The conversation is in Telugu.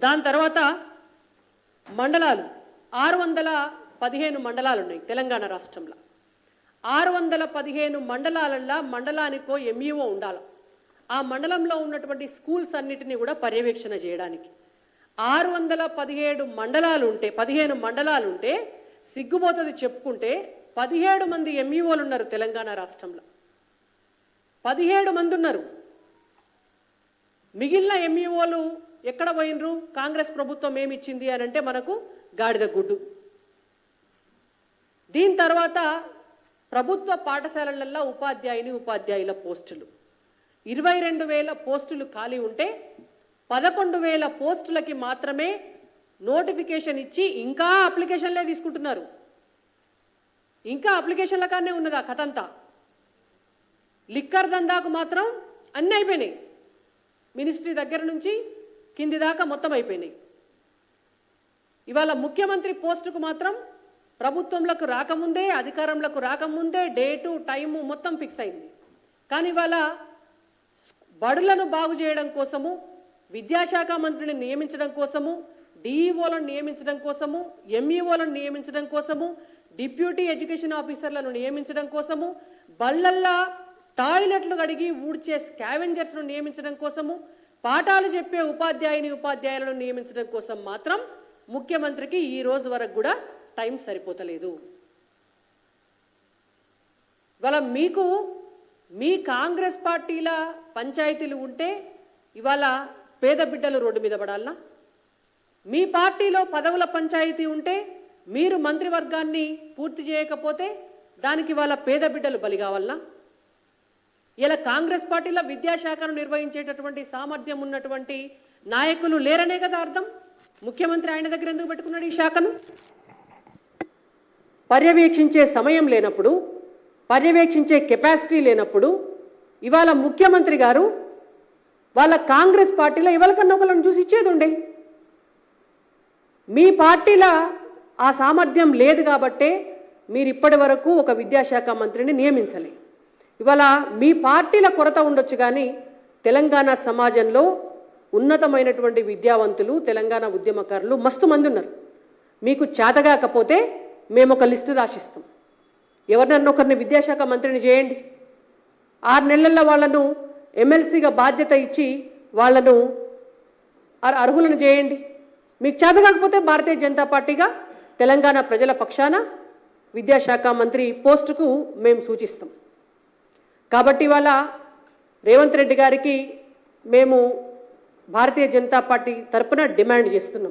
దాని తర్వాత మండలాలు 615 మండలాలు ఉన్నాయి తెలంగాణ రాష్ట్రంలో. 615 మండలాలల్లో మండలానికో ఎంఈఓ ఉండాలి. ఆ మండలంలో ఉన్నటువంటి స్కూల్స్ అన్నిటినీ కూడా పర్యవేక్షణ చేయడానికి 617 మండలాలు ఉంటే 15 మండలాలు ఉంటే సిగ్గుపోతుంది చెప్పుకుంటే 17 మంది ఎంఈఓలు ఉన్నారు తెలంగాణ రాష్ట్రంలో. 17 మంది ఉన్నారు. మిగిలిన ఎంఈఓలు ఎక్కడ పోయినరు? కాంగ్రెస్ ప్రభుత్వం ఏమి ఇచ్చింది అని అంటే మనకు గాడిద గుడ్డు. దీని తర్వాత ప్రభుత్వ పాఠశాలలలో ఉపాధ్యాయుల పోస్టులు 22,000 పోస్టులు ఖాళీ ఉంటే 11,000 పోస్టులకి మాత్రమే నోటిఫికేషన్ ఇచ్చి ఇంకా అప్లికేషన్లే తీసుకుంటున్నారు. ఇంకా అప్లికేషన్ల కానే ఉన్నది ఆ కథంతా. లిక్కర్ దందాకు మాత్రం అన్నీ అయిపోయినాయి. మినిస్ట్రీ దగ్గర నుంచి కింది దాకా మొత్తం అయిపోయినాయి. ఇవాళ ముఖ్యమంత్రి పోస్టుకు మాత్రం ప్రభుత్వంలోకి రాకముందే అధికారంలోకి రాకముందే డేటు టైము మొత్తం ఫిక్స్ అయింది. కానీ ఇవాళ బడులను బాగు చేయడం కోసము విద్యాశాఖ మంత్రిని నియమించడం కోసము డిఈఓలను నియమించడం కోసము ఎంఈఓలను నియమించడం కోసము డిప్యూటీ ఎడ్యుకేషన్ ఆఫీసర్లను నియమించడం కోసము బళ్ళల్లా టాయిలెట్లు కడిగి ఊడ్చే స్కావెంజర్స్ను నియమించడం కోసము పాఠాలు చెప్పే ఉపాధ్యాయులను నియమించడం కోసం మాత్రం ముఖ్యమంత్రికి ఈ రోజు వరకు కూడా టైం సరిపోతలేదు. ఇవాళ మీకు మీ కాంగ్రెస్ పార్టీల పంచాయతీలు ఉంటే ఇవాళ పేద బిడ్డలు రోడ్డు మీద పడాలనా? మీ పార్టీలో పదవుల పంచాయతీ ఉంటే మీరు మంత్రివర్గాన్ని పూర్తి చేయకపోతే దానికి ఇవాళ పేద బిడ్డలు బలి కావాలనా? ఇలా కాంగ్రెస్ పార్టీలో విద్యాశాఖను నిర్వహించేటటువంటి సామర్థ్యం ఉన్నటువంటి నాయకులు లేరనే కదా అర్థం. ముఖ్యమంత్రి ఆయన దగ్గర ఎందుకు పెట్టుకున్నాడు ఈ శాఖను? పర్యవేక్షించే సమయం లేనప్పుడు, పర్యవేక్షించే కెపాసిటీ లేనప్పుడు ఇవాళ ముఖ్యమంత్రి గారు వాళ్ళ కాంగ్రెస్ పార్టీలో ఎవరికన్నా ఒకళ్ళని చూసి ఇచ్చేది ఉండే. మీ పార్టీలో ఆ సామర్థ్యం లేదు కాబట్టే మీరు ఇప్పటి వరకు ఒక విద్యాశాఖ మంత్రిని నియమించలే. ఇవాళ మీ పార్టీల కొరత ఉండొచ్చు కానీ తెలంగాణ సమాజంలో ఉన్నతమైనటువంటి విద్యావంతులు తెలంగాణ ఉద్యమకారులు మస్తు మంది ఉన్నారు. మీకు చేతగాకపోతే మేము ఒక లిస్టు రాసిస్తాం. ఎవరినన్నా ఒకరిని విద్యాశాఖ మంత్రిని చేయండి. 6 నెలల్లో వాళ్ళను ఎమ్మెల్సీగా బాధ్యత ఇచ్చి వాళ్ళను అర్హులను చేయండి. మీకు చేతగాకపోతే భారతీయ జనతా పార్టీగా తెలంగాణ ప్రజల పక్షాన విద్యాశాఖ మంత్రి పోస్టుకు మేము సూచిస్తాం. కాబట్టి ఇవాళ రేవంత్ రెడ్డి గారికి మేము భారతీయ జనతా పార్టీ తరపున డిమాండ్ చేస్తున్నాం.